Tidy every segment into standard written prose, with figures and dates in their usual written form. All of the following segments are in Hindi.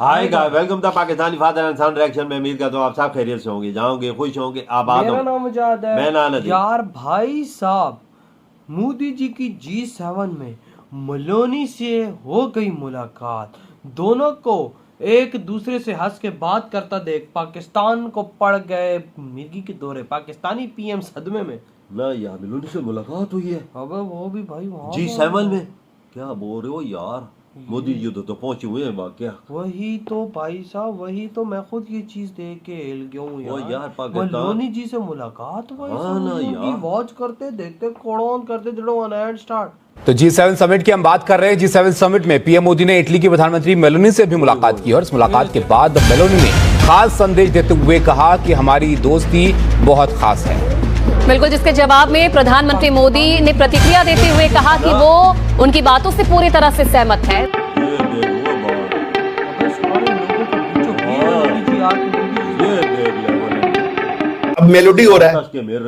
Hi guys, welcome to Pakistani father and son reaction में। उम्मीद करता हूँ आप सब खैरियत से होंगे, जाओगे, खुश होंगे, आबाद होंगे। मेरा नाम मुजाद है। मैं नाना जी। यार भाई साहब, मोदी जी की G7 में मेलोनी से हो गई मुलाकात। दोनों को एक दूसरे से हंस के बात करता देख पाकिस्तान को पड़ गए मिर्गी के दौरे। पाकिस्तानी पीएम सदमे में। ना यार, मेलोनी से मुलाकात हुई है अबे वो भी भाई वहाँ G7 में। क्या बोल रहे हो यार, मोदी जी तो पहुंचे हुए हैं वाकया। वही तो भाई साहब, वही तो मैं खुद ये चीज देख के हिल गया हूँ यार। पाकिस्तान मेलोनी जी से मुलाकात भाई हाँ ना यार, वॉच करते देखते कोड़ोन करते जड़ो एंड स्टार्ट। तो G7 समिट की हम बात कर रहे हैं। G7 समिट में पीएम मोदी ने इटली की प्रधानमंत्री मेलोनी से भी मुलाकात की और इस मुलाकात के बाद मेलोनी ने खास संदेश देते हुए कहा कि हमारी दोस्ती बहुत खास है। बिल्कुल, जिसके जवाब में प्रधानमंत्री मोदी ने प्रतिक्रिया देते हुए कहा कि वो उनकी बातों से पूरी तरह से सहमत है। अब मेलोडी हो रहा है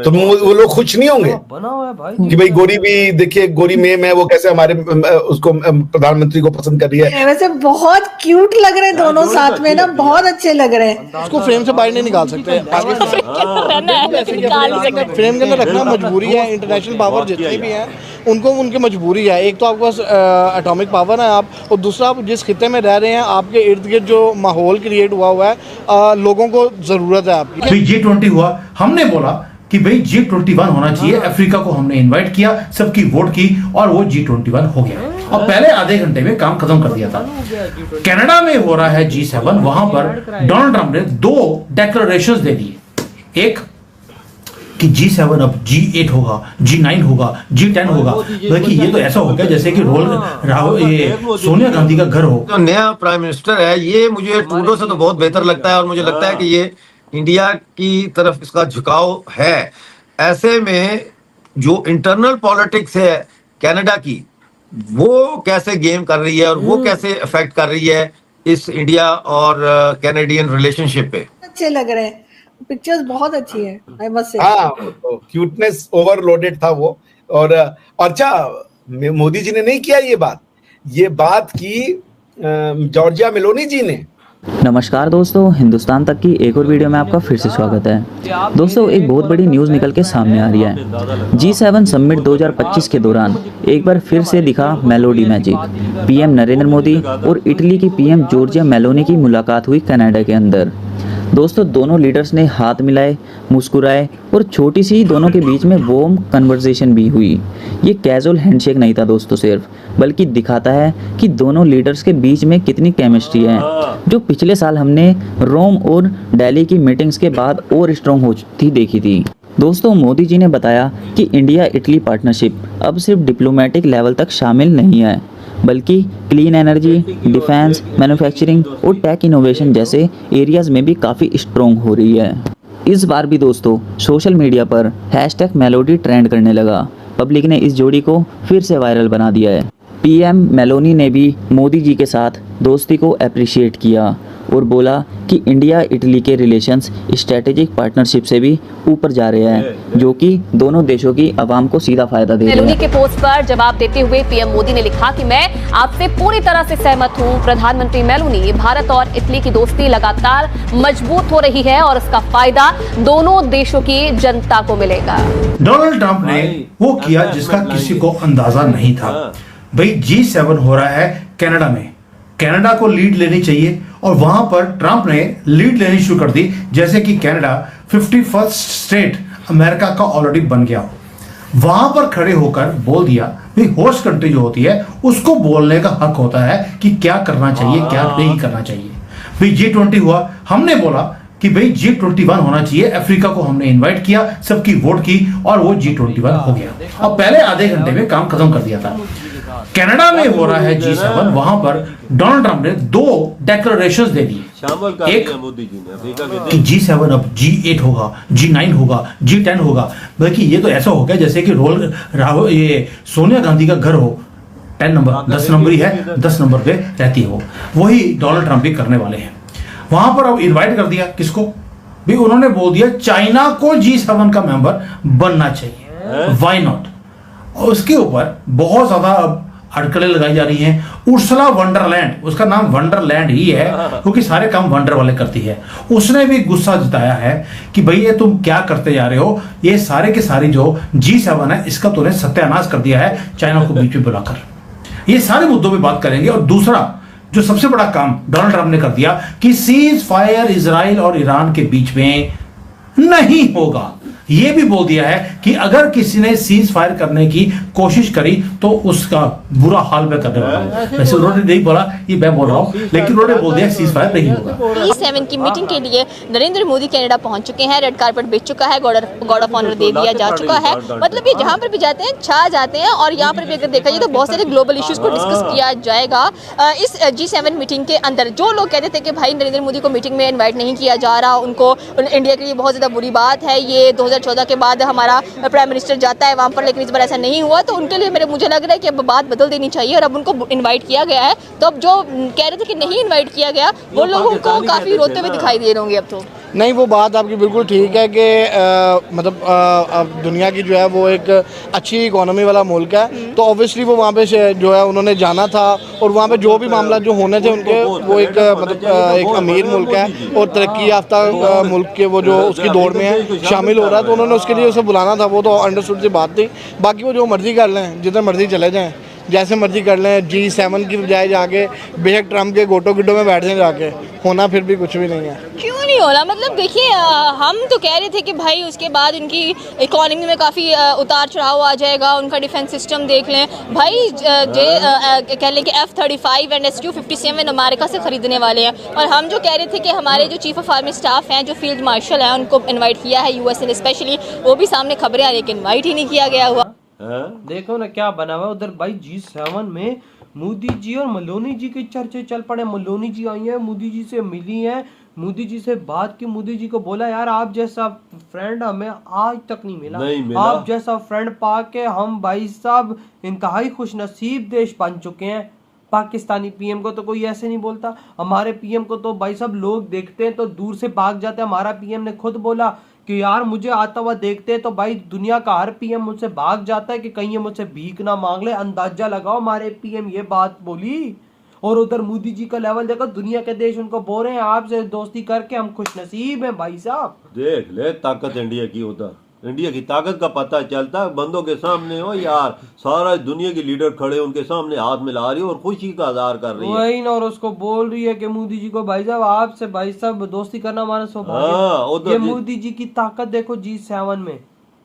तो वो लोग खुश नहीं होंगे बना हुआ है भाई कि भाई गोरी भी देखिए, गोरी मेम है वो कैसे हमारे उसको प्रधानमंत्री को पसंद कर रही है। वैसे बहुत क्यूट लग रहे हैं दोनों साथ में ना, बहुत अच्छे लग रहे हैं। उसको फ्रेम से बाहर नहीं निकाल सकते। फ्रेम के अंदर रखना मजबूरी है। इंटरनेशनल पावर जितनी भी हैं उनको उनकी मजबूरी है। एक तो आपके पास एटॉमिक पावर है आप, और दूसरा आप जिस खिते में रह रहे हैं आपके इर्द गिर्द जो माहौल क्रिएट हुआ है, लोगों को जरूरत है आपकी। तो G20 हुआ, हमने बोला कि भाई G21 होना चाहिए। अफ्रीका को हमने इनवाइट किया, सबकी वोट की और वो G21 हो गया और पहले आधे घंटे में काम खत्म कर दिया था। कनाडा में हो रहा है G7, वहां पर डोनाल्ड ट्रंप ने 2 डिक्लेरेशंस दे दिए। एक कि G7 अब G8 होगा, G9 होगा, G10 होगा। देखिए ये तो ऐसा हो गया जैसे कि ये सोनिया गांधी का घर हो। तो नया प्राइम मिनिस्टर है ये, मुझे ट्रूडो से तो बहुत बेहतर लगता है और मुझे लगता है कि ये इंडिया की तरफ इसका झुकाव है। ऐसे में जो इंटरनल पॉलिटिक्स है कनाडा की, वो कैसे गेम कर रही है और वो कैसे अफेक्ट कर रही है इस इंडिया और कैनेडियन रिलेशनशिप पे। अच्छे लग रहे हैं, पिक्चर्स बहुत अच्छी है आई मस्ट से। हाँ, क्यूटनेस ओवरलोडेड था वो। और अच्छा, मोदी जी ने नहीं किया ये बात की जॉर्जिया मेलोनी जी ने। नमस्कार दोस्तों, हिंदुस्तान तक की एक और वीडियो में आपका फिर से स्वागत है। दोस्तों, एक बहुत बड़ी न्यूज़ निकल के सामने आ रही है। G7 समिट 2025 के दौरान एक बार फिर से दिखा melody magic. PM Narendra Modi और इटली की पीएम जॉर्जिया मेलोनी की मुलाकात हुई कनाडा के अंदर। दोस्तों, दोनों लीडर्स ने हाथ मिलाए, मुस्कुराए और छोटी सी दोनों के बीच में वार्म कन्वर्सेशन भी हुई। ये कैजुअल हैंडशेक नहीं था दोस्तों सिर्फ, बल्कि दिखाता है कि दोनों लीडर्स के बीच में कितनी केमिस्ट्री है, जो पिछले साल हमने रोम और दिल्ली की मीटिंग्स के बाद और स्ट्रॉन्ग होती देखी थी। दोस्तों, मोदी जी ने बताया कि इंडिया इटली पार्टनरशिप अब सिर्फ डिप्लोमेटिक लेवल तक शामिल नहीं है, बल्कि क्लीन एनर्जी, डिफेंस, मैन्युफैक्चरिंग और टेक इनोवेशन जैसे एरियाज में भी काफ़ी स्ट्रॉन्ग हो रही है। इस बार भी दोस्तों सोशल मीडिया पर #मेलोडी ट्रेंड करने लगा। पब्लिक ने इस जोड़ी को फिर से वायरल बना दिया है। पीएम मेलोनी ने भी मोदी जी के साथ दोस्ती को अप्रिशिएट किया और बोला कि इंडिया इटली के रिलेशंस स्ट्रेटेजिक पार्टनरशिप से भी ऊपर जा रहे हैं, जो कि दोनों देशों की आवाम को सीधा फायदा दे रहे हैं। मेलोनी के पोस्ट पर जवाब देते हुए पीएम मोदी ने लिखा कि मैं आपसे पूरी तरह से सहमत हूं। प्रधानमंत्री मेलोनी, भारत और इटली की दोस्ती लगातार मजबूत हो रही है और इसका फायदा दोनों देशों की जनता को मिलेगा। डोनाल्ड ट्रंप ने वो किया जिसका किसी को अंदाजा नहीं था। भाई G7 हो रहा है कनाडा में, कनाडा को लीड लेनी चाहिए और वहां पर ट्रंप ने लीड लेनी शुरू कर दी, जैसे कि कनाडा 51st स्टेट अमेरिका का ऑलरेडी बन गया हो। वहां पर खड़े होकर बोल दिया, भाई होस्ट कंट्री जो होती है उसको बोलने का हक होता है कि क्या करना चाहिए, क्या नहीं करना चाहिए। भाई G20 हुआ, हमने बोला कि भाई G21 होना चाहिए। अफ्रीका को हमने इनवाइट किया, सबकी वोट की और वो G21 हो गया और पहले आधे घंटे में काम खत्म कर दिया था। कनाडा में हो रहा है G7, वहां पर डोनाल्ड ट्रंप ने 2 डिक्लेरेशंस दे दिए। एक कि G7 अब G8 होगा, G9 होगा, G10 होगा। बल्कि ये तो ऐसा हो गया जैसे कि ये सोनिया गांधी का घर हो। 10 नंबर 10 नंबर ही है, 10 नंबर पे रहती हो। वही डोनाल्ड ट्रंप भी करने वाले हैं। वहां पर अब इनवाइट कर दिया किसको भी, उन्होंने बोल दिया चाइना को G7 का मेंबर बनना चाहिए, व्हाई नॉट। और उसके ऊपर बहुत ज्यादा अड़कड़े लगाई जा रही हैं उर्सुला वंडरलैंड, उसका नाम वंडरलैंड ही है क्योंकि सारे काम वंडर वाले करती है। उसने भी गुस्सा जताया है कि भाई ये तुम क्या करते जा रहे हो, ये सारे के सारी जो G7 है इसका तूने सत्यानाश कर दिया है चाइना को बीच में बुलाकर। ये सारे मुद्दों पे बात करेंगे। और दूसरा जो सबसे बड़ा काम डोनाल्ड ट्रंप ने कर दिया कि सीज फायर इजराइल और ईरान के बीच में नहीं होगा। ये भी बोल दिया है कि अगर किसी ने सीज फायर करने की कोशिश करी तो उसका बुरा हाल मैं करने वाला हूं। वैसे उन्होंने नहीं बोला, ये मैं बोल रहा हूं, लेकिन उन्होंने बोल दिया सीज फायर नहीं होगा। G7 की मीटिंग के लिए नरेंद्र मोदी कनाडा पहुंच चुके हैं। रेड कार्पेट बिछ चुका है, गार्ड ऑफ ऑनर दे दिया जा चुका है। मतलब ये जहां पर भी जाते हैं छा जाते हैं। और यहाँ पर भी अगर देखा जाए तो बहुत सारे ग्लोबल इश्यूज को डिस्कस किया जाएगा इस G7 मीटिंग के अंदर। जो लोग कहते थे कि भाई नरेंद्र मोदी को मीटिंग में इन्वाइट नहीं किया जा रहा, उनको इंडिया के लिए बहुत ज़्यादा बुरी बात है, ये 2014 के बाद हमारा प्राइम मिनिस्टर जाता है वहाँ पर, लेकिन इस बार ऐसा नहीं हुआ, तो उनके लिए मुझे लग रहा है कि अब बात बदल देनी चाहिए और अब उनको इनवाइट किया गया है। तो अब जो कह रहे थे कि नहीं इनवाइट किया गया वो लोगों को काफ़ी रोते हुए दिखाई दे रहे होंगे अब तो। नहीं, वो बात आपकी बिल्कुल ठीक है कि मतलब अब दुनिया की जो है वो एक अच्छी इकोनॉमी वाला मुल्क है, तो ऑब्वियसली वो वहाँ पे जो है उन्होंने जाना था और वहाँ पे जो भी मामला जो होने थे उनके, वो एक मतलब एक अमीर मुल्क है और तरक्की याफ्ता मुल्क के वो जो उसकी दौड़ में है शामिल हो रहा है, तो उन्होंने उसके लिए उसे बुलाना था। वो तो अंडरस्टूड सी बात थी। बाकी वो जो मर्जी कर लें, जिधर मर्जी चले जाएँ, जैसे मर्जी कर लें। G7 की बजाय जाके बेशक ट्रम्प के गोटो गिड्डो में बैठ जाए, जाके होना फिर भी कुछ भी नहीं है। क्यों नहीं होना? मतलब देखिए, हम तो कह रहे थे कि भाई उसके बाद इनकी इकोनॉमी में काफ़ी उतार चढ़ाव आ जाएगा, उनका डिफेंस सिस्टम देख लें भाई। कह लें कि F-35 एंड SU-57 अमेरिका से ख़रीदने वाले हैं। और हम जो कह रहे थे कि हमारे जो चीफ ऑफ आर्मी स्टाफ हैं, जो फील्ड मार्शल हैं, उनको इन्वाइट किया है US ने स्पेशली, वो भी सामने खबरें आ रही है कि इन्वाइट ही नहीं किया गया हुआ। देखो ना क्या बना हुआ उधर भाई। G7 में मोदी जी और मेलोनी जी के चर्चे चल पड़े। मेलोनी जी आई हैं, मोदी जी से मिली हैं, मोदी जी से बात की, मोदी जी को बोला यार आप जैसा फ्रेंड हमें आज तक नहीं मिला। आप जैसा फ्रेंड पाके हम भाई साहब इंतहाई खुशनसीब देश बन चुके हैं। पाकिस्तानी पीएम को तो कोई ऐसे नहीं बोलता, हमारे पीएम को तो भाई साहब लोग देखते हैं तो दूर से भाग जाते हैं। हमारा पीएम ने खुद बोला कि यार मुझे आता हुआ देखते हैं तो भाई दुनिया का हर पीएम मुझसे भाग जाता है कि कहीं ये मुझसे भीख ना मांग ले। अंदाजा लगाओ, हमारे पीएम ये बात बोली। और उधर मोदी जी का लेवल देखो, दुनिया के देश उनको बोल रहे हैं आपसे दोस्ती करके हम खुशनसीब हैं भाई साहब। देख ले ताकत इंडिया की, उधर इंडिया की ताकत का पता चलता है बंदों के सामने हो यार। सारा दुनिया के लीडर खड़े उनके सामने हाथ मिला रही है और खुशी का इजहार कर रही है। वही ना, और उसको बोल रही है कि मोदी जी को भाई साहब आपसे भाई साहब दोस्ती करना हमारा सौभाग्य। ये मोदी जी की ताकत देखो G7 में।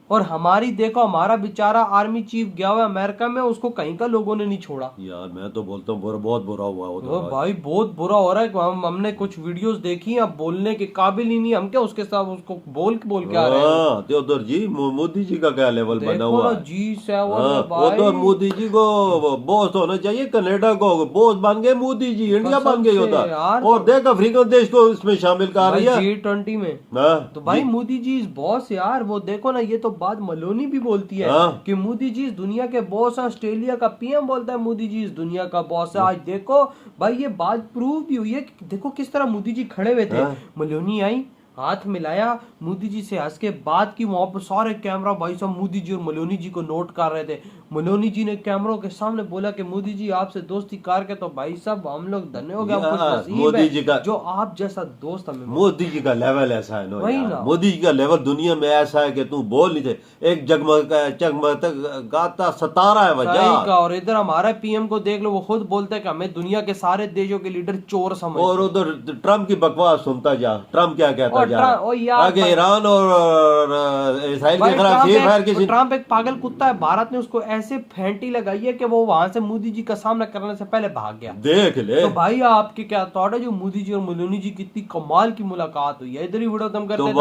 और हमारी देखो, हमारा बेचारा आर्मी चीफ गया हुआ अमेरिका में, उसको कहीं का लोगों ने नहीं छोड़ा। यार मैं तो बोलता हूँ बहुत बुरा हुआ वो तो भाई, बहुत बुरा हो रहा है। हमने कुछ वीडियोस देखी, अब बोलने के काबिल ही नहीं हम, क्या उसके साथ उसको बोल के आ रहे हैं। तो उधर जी मोदी जी का क्या लेवल बना हुआ है। G7 उधर मोदी जी को बॉस होना चाहिए, कनाडा को बॉस बन गए मोदी जी, इंडिया बन गई उधर। और देख अफ्रीकन देश को इसमें शामिल कर रही है G20 में। तो भाई मोदी जी इस बॉस यार, वो देखो ना, ये तो बात मेलोनी भी बोलती है कि मोदी जी इस दुनिया के बॉस हैं। ऑस्ट्रेलिया का पीएम बोलता है मोदी जी इस दुनिया का बॉस है। आज देखो भाई ये बात प्रूव भी हुई है कि देखो किस तरह मोदी जी खड़े हुए थे। मेलोनी आई, हाथ मिलाया, मोदी जी से हंस के बात की। वहां पर सारे कैमरा भाई साहब मोदी जी और मेलोनी जी को नोट कर रहे थे। मेलोनी जी ने कैमरों के सामने बोला कि मोदी जी आपसे दोस्ती करके तो भाई साहब हम लोग धन्य हो गए, मोदी जी का जो आप जैसा दोस्त हमें। मोदी जी का लेवल ऐसा है ना, मोदी जी का लेवल दुनिया में ऐसा है कि तू बोल नहीं थे, एक जगमग गाता सतारा है वजह। और इधर हमारा पीएम को देख लो, वो खुद बोलते हैं कि हमें दुनिया के सारे देशों के लीडर चोर समझते हैं। और उधर ट्रम्प की बकवास सुनता जा, ट्रम्प क्या कहता जा आगे ईरान और इसराइल के खिलाफ सीज फायर की। ट्रम्प एक पागल कुत्ता है, भारत ने उसको ऐसे फेंटी लगाई है कि वो वहां से मोदी जी का सामना करने से पहले भाग गया। देख ले तो भाई आपके क्या थॉट है जो मोदी जी और मेलोनी जी की इतनी कमाल की मुलाकात हुई है। इधर ही वीडियो खत्म करते हैं।